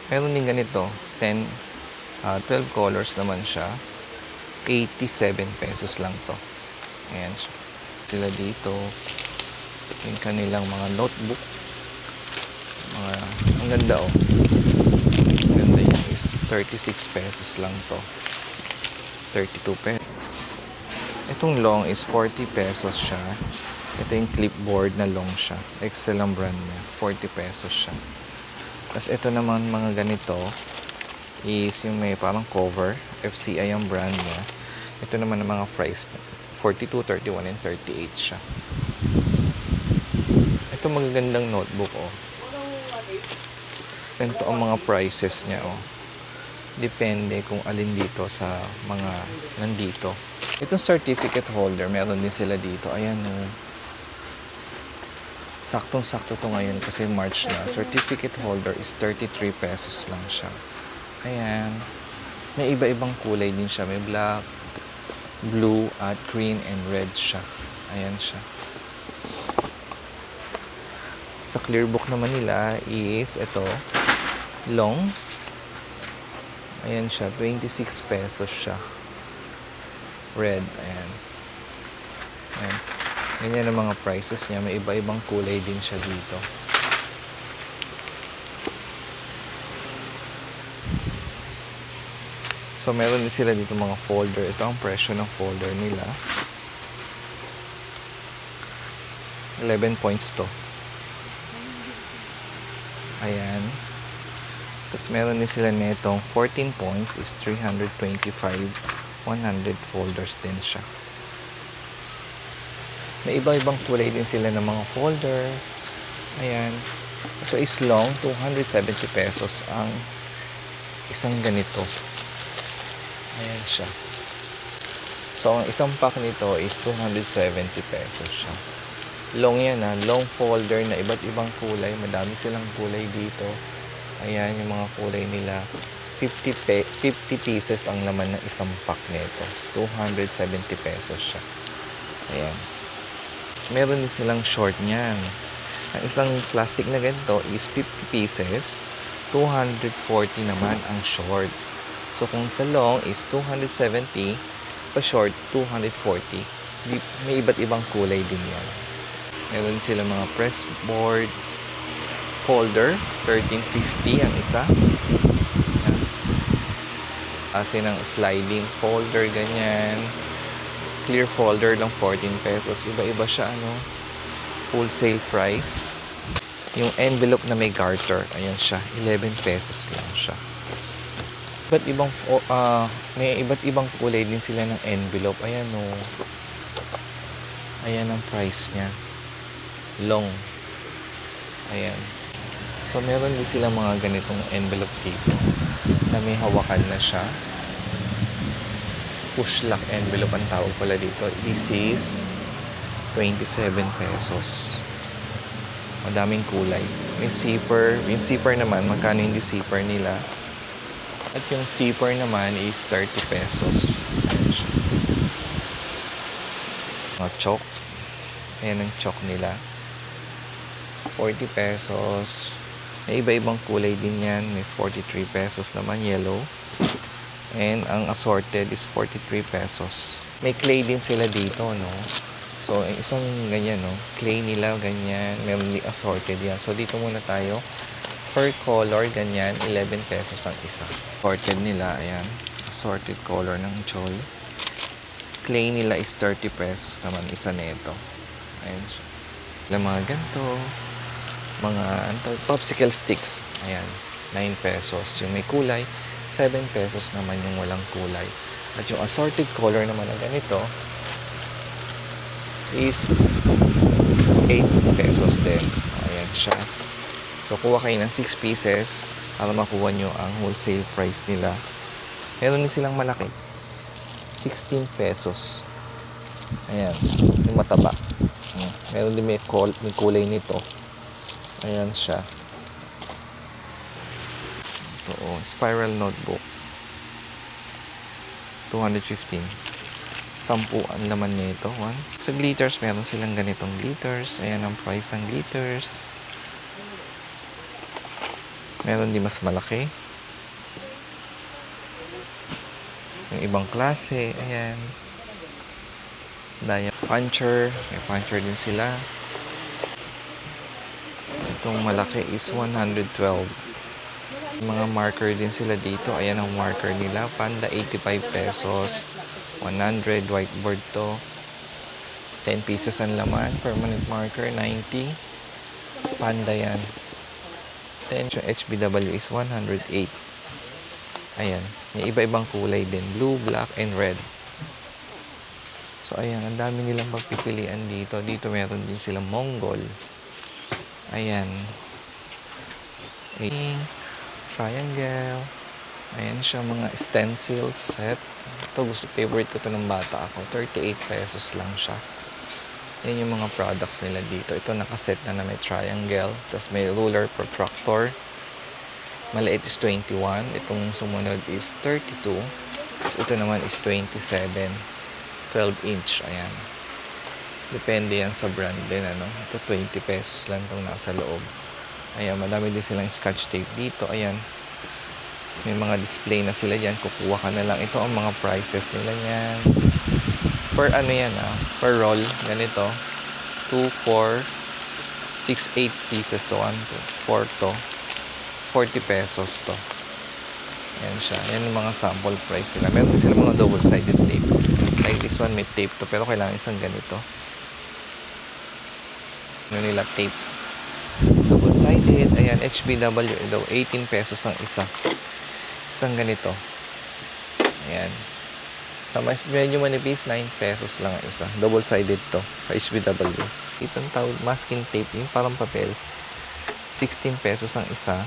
Meron din ganito, 12 colors naman siya. 87 pesos lang to. Ayan siya. Sila dito. Yung kanilang mga notebook. Ang ganda oh. Ang ganda yun is 36 pesos lang to. 32 pesos. Itong long is 40 pesos siya. Ito yung clipboard na long siya. Excel ang brand niya. 40 pesos siya. Tapos ito naman mga ganito is yung may parang cover. FCI ang brand niya. Ito naman ang mga price. 42, 31, and 38 siya. Ito magagandang notebook oh. Ganito ang mga prices niya oh. Depende kung alin dito sa mga nandito. Itong certificate holder, meron din sila dito. Ayan oh. Saktong-sakto to ngayon kasi March na. Certificate holder is 33 pesos lang siya. Ayan. May iba-ibang kulay din siya. May black, blue, at green, and red siya. Ayan siya. Sa clear book naman nila is ito. Long. Ayan siya. 26 pesos siya. Red. Ayan. Ayan. Ganyan ang mga prices niya. May iba-ibang kulay din siya dito. So, meron din sila dito mga folder. Ito ang presyo ng folder nila. 11 points to. Ayan. Tapos meron din sila netong 14 points is 325. 100 folders din siya. May iba-ibang kulay din sila ng mga folder. Ayan. Ito is long. 270 pesos ang isang ganito. Ayan siya. So, ang isang pack nito is 270 pesos siya. Long yan ha. Long folder na iba't ibang kulay. Madami silang kulay dito. Ayan yung mga kulay nila. 50 pieces ang laman ng isang pack nito. 270 pesos siya. Ayan. Meron din silang short niyan. Ang isang plastic na ganito is 50 pieces. 240 naman ang short. So, kung sa long is 270, sa short, 240. May iba't ibang kulay din yan. Meron sila mga press board, folder, 13.50 ang isa. Yan. Kasi ng sliding folder, ganyan. Clear folder lang, 14 pesos. Iba-iba siya, ano, wholesale price. Yung envelope na may garter, ayan siya, 11 pesos lang siya. May iba't ibang kulay din sila ng envelope. Ayan o. Ayan ang price niya. Long. Ayan. So, meron din sila mga ganitong envelope dito na may hawakan na siya. Push lock envelope ang tawag pala dito. This is 27 pesos. Madaming kulay. May zipper. Yung zipper naman, magkano yung zipper nila? At yung zipper naman is 30 pesos. Ayan siya. Mga chalk. Ayan ang chalk nila. 40 pesos. May iba-ibang kulay din yan. May 43 pesos naman, yellow. And ang assorted is 43 pesos. May clay din sila dito, no? So, isang ganyan, no? Clay nila, ganyan. Meron din assorted yan. So, dito muna tayo. Per color, ganyan, 11 pesos ang isa. Assorted nila, ayan. Assorted color ng choy. Clay nila is 30 pesos naman, isa nito. Ayan siya. Mga ganito. Mga popsicle sticks. Ayan, 9 pesos. Yung may kulay, 7 pesos naman yung walang kulay. At yung assorted color naman ng ganito is 8 pesos din. Ayan siya. So, kuha kayo ng 6 pieces para makuha nyo ang wholesale price nila. Meron din silang malaki. 16 pesos. Ayan. Yung mataba. Meron din may kulay nito. Ayan siya. Ito, spiral notebook. 215. 10 ang laman nito. Sa glitters, meron silang ganitong glitters. Ayan ang price ng glitters. Meron din mas malaki. Yung ibang klase. Ayan. Daya puncher. May puncher din sila. Itong malaki is 112. Mga marker din sila dito. Ayan ang marker nila. Panda, 85 pesos. 100. Whiteboard to. 10 pieces ang laman. Permanent marker, 90. Panda yan. Then, yung HBW is 108. Ayan. May iba-ibang kulay din. Blue, black, and red. So, ayan. Ang dami nilang pagpipilian dito. Dito meron din silang Mongol. Ayan. Triangle. Ayan siya, mga stencil set. Ito, favorite ko to ng bata ako. 38 pesos lang siya. Yan yung mga products nila dito. Ito nakaset na may triangle. Tapos may ruler protractor. Maliit is 21. Itong sumunod is 32. Tapos ito naman is 27. 12 inch. Ayan. Depende yan sa brand din. Ano? Ito 20 pesos lang itong nasa loob. Ayan. Madami din silang scotch tape dito. Ayan. May mga display na sila dyan. Kukuha ka na lang. Ito ang mga prices nila yan. Per ano yan per roll, ganito 2, 4 6, 8 pieces to 1, 2, 4 to 40 pesos to. Yan siya, yan yung mga sample price nila. Meron din sila mga double sided tape, like this one may tape to, pero kailangan isang ganito. Ano nila, tape double sided. Ayan, HBW daw 18 pesos ang isa, isang ganito. Ayan. Sa medyo manipis, 9 pesos lang ang isa. Double-sided to. HBW. Itong tawag, masking tape. Yung parang papel. 16 pesos ang isa.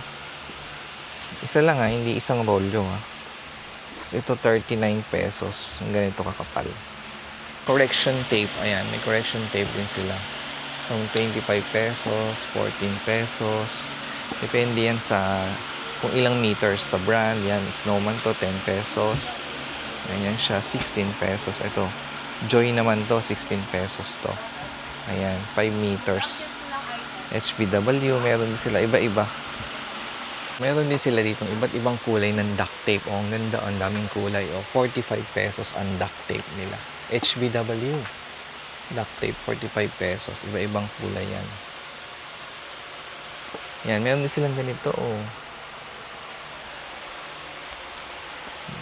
Isa lang hindi isang rolyo Ito 39 pesos. Ang ganito kakapal. Correction tape. Ayan, may correction tape din sila. From 25 pesos, 14 pesos. Depende yan sa kung ilang meters sa brand. Yan, Snowman to, 10 pesos. Ganyan siya, 16 pesos. Ito, Joy naman to, 16 pesos to. Ayan, 5 meters. HBW, meron din sila iba-iba. Meron din sila dito iba't ibang kulay ng duct tape. Ang ganda, ang daming kulay. 45 pesos ang duct tape nila. HBW. Duct tape, 45 pesos. Iba-ibang kulay yan. Yan, meron din silang ganito,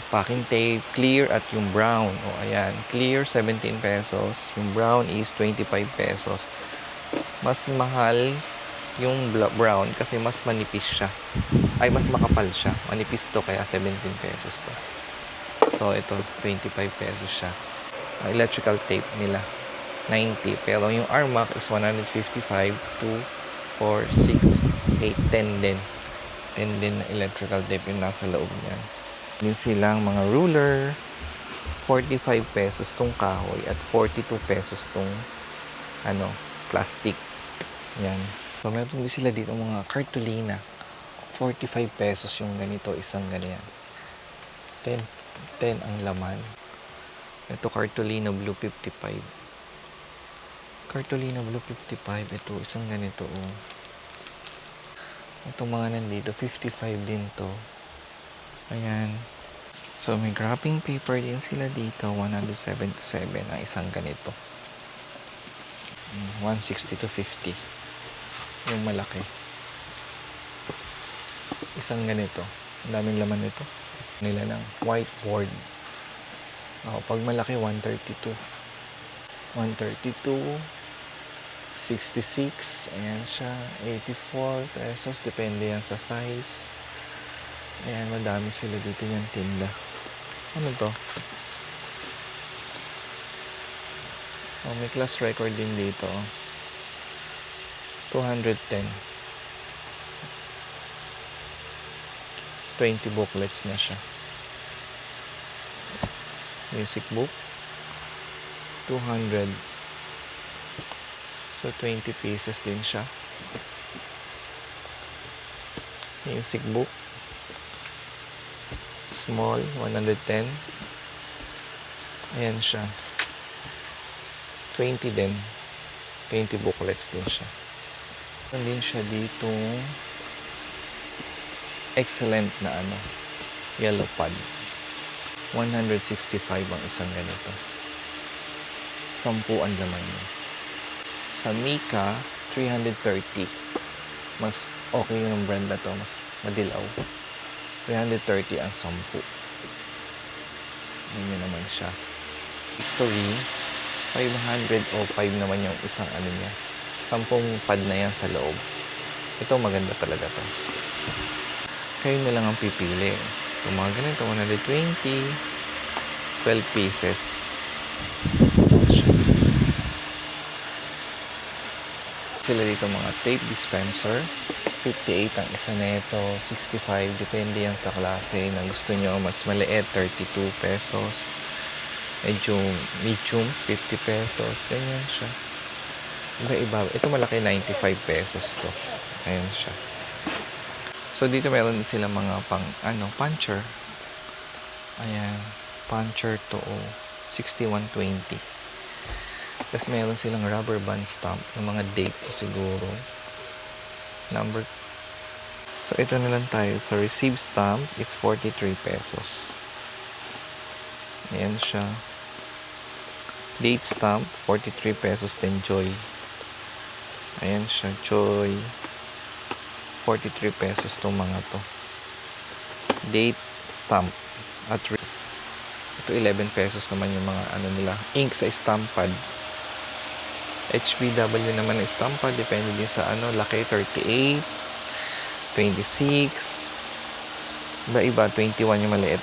packing tape, clear at yung brown. Ayan. Clear, 17 pesos. Yung brown is 25 pesos. Mas mahal yung brown kasi mas manipis siya. Ay, mas makapal siya. Manipis to, kaya 17 pesos to. So, ito, 25 pesos siya. Electrical tape nila, 90. Pero yung Armac is 155, 2, 4, 6, 8, 10 din. 10 din na electrical tape yung nasa loob niyan. Din silang mga ruler, 45 pesos tong kahoy at 42 pesos tong plastic. Yan. So, meron din sila dito mga cartolina. 45 pesos yung ganito, isang ganyan. 10 ang laman. Ito cartolina blue 55. Cartolina blue 55. Ito, isang ganito. Ito mga nandito, 55 din to. Ayan. So, may wrapping paper din sila dito. 177 ang isang ganito. 160 to 50. Yung malaki. Isang ganito. Ang daming laman nito. Nila lang. Whiteboard. Pag malaki, 132. 132. 66. Ayan siya. 84 pesos. Depende yan sa size. Ayan, madami sila dito yung tinda. Ano to? May class record din dito. 210. 20 booklets na siya. Music book. 200. So, 20 pieces din siya. Music book. Small, 110. Ayan siya. 20 din. 20 booklets din siya. Meron din siya dito excellent na yellow pad. 165 ang isang ganito. 10 ang laman niya. Sa Mika, 330. Mas okay yung brand na to. Mas madilaw. 330 ang 10. Ganyan naman siya. Victory, 505 naman yung isang niya. 10 pad na yan sa loob. Ito maganda talaga to. Kayo na lang ang pipili. Kung mga ganito, 120, 12 pieces. Sila dito mga tape dispenser. 58 ang isa nito, 65, depende yan sa klase na gusto nyo. Mas maliit, 32 pesos. Medyo medium, 50 pesos. Ganyan siya. Iba-iba. Ito malaki, 95 pesos to. Ayan siya. So, dito meron silang mga puncher. Ayan. Puncher to 6120. Tapos meron silang rubber band stamp ng mga date to siguro. Number. So, ito na lang tayo. So, receive stamp is 43 pesos. Ayan siya. Date stamp, 43 pesos din, Joy. Ayan siya, Joy. 43 pesos itong mga to. Date stamp. At ito, 11 pesos naman yung mga nila. Ink sa stamp pad. HBW naman na stamp pad. Depende din sa laki, 38, 26. Iba-iba, 21 yung maliit.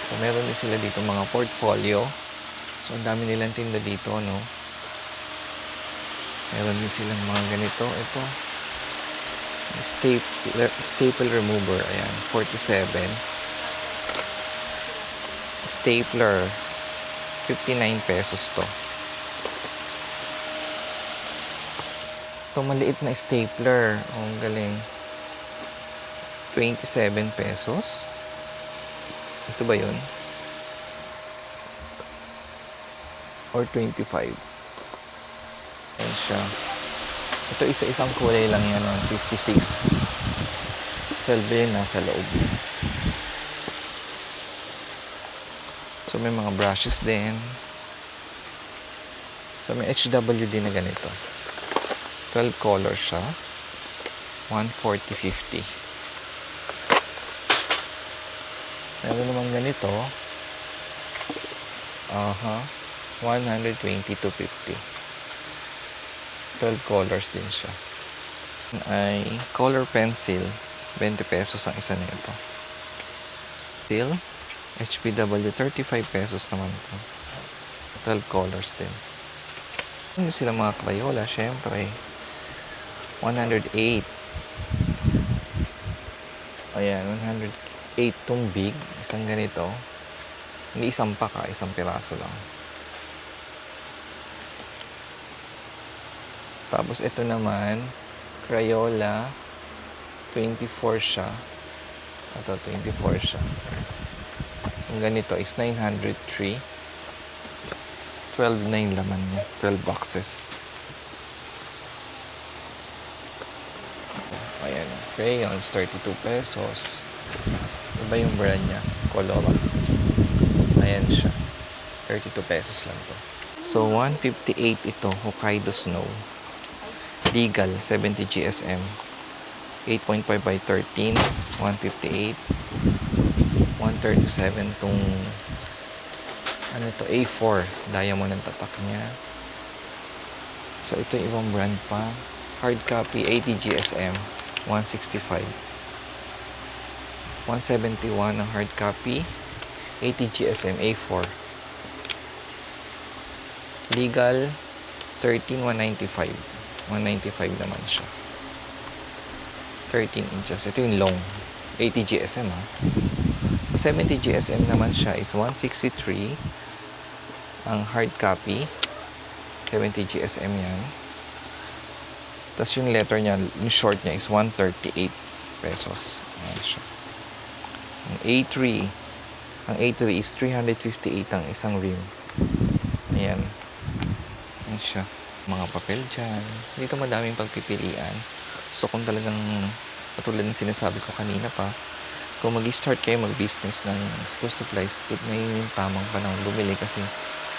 So, meron din sila dito mga portfolio. So, ang dami nilang tinda dito, no? Meron din silang mga ganito. Ito. Staple remover. Ayan, 47. Stapler. 59 pesos to. Ito, maliit na stapler. Oh, ang galing. 27 pesos. Ito ba yun? Or 25? Ayan siya. Ito isa-isang kulay lang yan. 56. 12 yun nasa loob. So may mga brushes din. So may HW din na ganito. 12 colors siya. 140.50. Meron naman ganito. 120-50. 12 colors din siya. Ay color pencil. 20 pesos ang isa nito. Still, HPW 35 pesos naman ito. 12 colors din. Hindi sila mga Crayola, syempre. 108. Ayan, 108 tong big. Isang ganito. Hindi isang pack, isang piraso lang. Tapos ito naman, Crayola, 24 siya. Ito, 24 siya. Yung ganito is 903. 12 na yung laman niya. 12 boxes. Ayan. Crayons, 32 pesos. Iba yung brand niya. Colora. Ayan siya. 32 pesos lang to. So, 158 ito. Hokkaido Snow. Legal, 70 GSM. 8.5 by 13. 158. 137 tong A4. Diamond ang tatak niya. So, ito yung ibang brand pa. Hard copy, 80 GSM. 165. 171 ang hard copy. 80 GSM A4. Legal, 13, 195. 195 naman siya. 13 inches. Ito yung long. 80 GSM ha. 70 GSM naman siya is 163. Ang hard copy. 70 GSM yan. Tapos yung letter niya, yung short niya is 138 pesos. Ayan siya. Ang A3 is 358 ang isang rim. Ayan. Ayan siya. Mga papel dyan. Dito madaming pagpipilian. So kung talagang, katulad ng sinasabi ko kanina pa, kung mag-start kayo mag-business ng school supplies, ngayon yung tamang panahon bumili kasi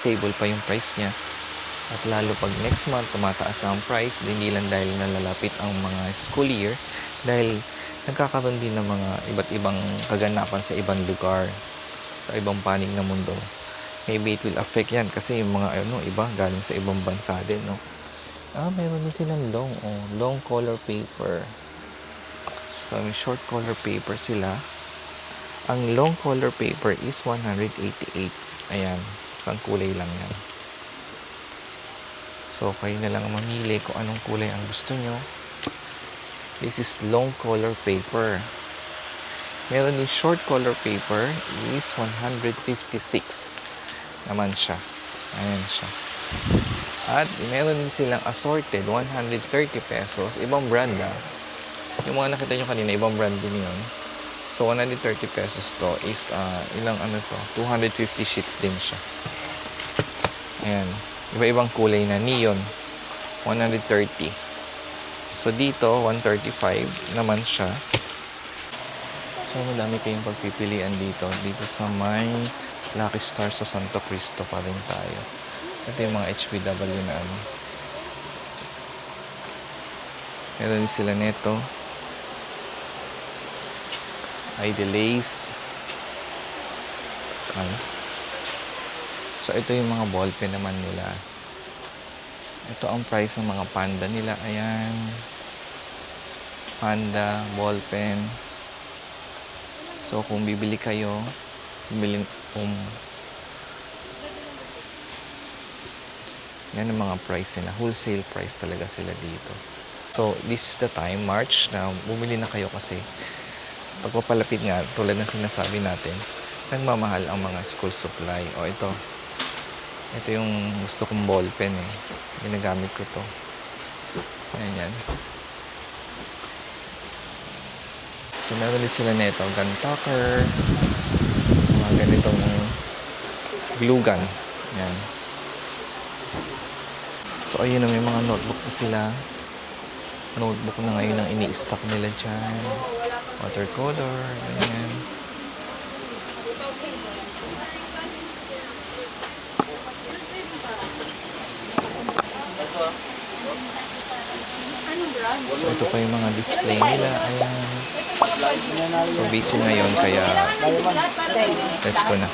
stable pa yung price niya. At lalo pag next month, tumataas na ang price, hindi lang dahil nalalapit ang mga school year, dahil nagkakaroon din ng mga iba't ibang kaganapan sa ibang lugar, sa ibang panig ng mundo. Maybe it will affect yan kasi yung mga iba galing sa ibang bansa din, no? Meron din silang long color paper. So, may short color paper sila. Ang long color paper is 188. Ayan, isang kulay lang yan. So, kayo na lang mamili kung anong kulay ang gusto nyo. This is long color paper. Meron din short color paper is 156 naman siya. Ayan siya. At meron din silang assorted 130 pesos. Ibang brand Yung mga nakita nyo kanina, ibang brand din yun. So, 130 pesos to is, 250 sheets din siya. Ayan. Iba-ibang kulay na neon. 130. So, dito, 135 naman siya. So, madami kayong pagpipilian dito. Dito sa may Lucky Star sa Santo Cristo pa rin tayo. Ito yung mga HPW na Meron din sila neto. Idelace. So, ito yung mga ballpen naman nila. Ito ang price ng mga Panda nila. Ayan. Panda, ballpen. So, kung bibili kayo, yan ang mga price nila. Wholesale price talaga sila dito. So, this is the time, March, na bumili na kayo kasi pagpapalapit nga, tulad ng sinasabi natin, nagmamahal ang mga school supply. O, ito yung gusto kong ballpen ginagamit ko to. Ayan yan. So, meron din sila neto, gun tucker, mga ganitong glue gun. Ayan. So, ayun na, may mga notebook na sila. Notebook na ngayon ang ini-stock nila dyan. Watercolor, ganyan. So, ito pa yung mga display nila. Ayan. So, busy ngayon, kaya let's go na.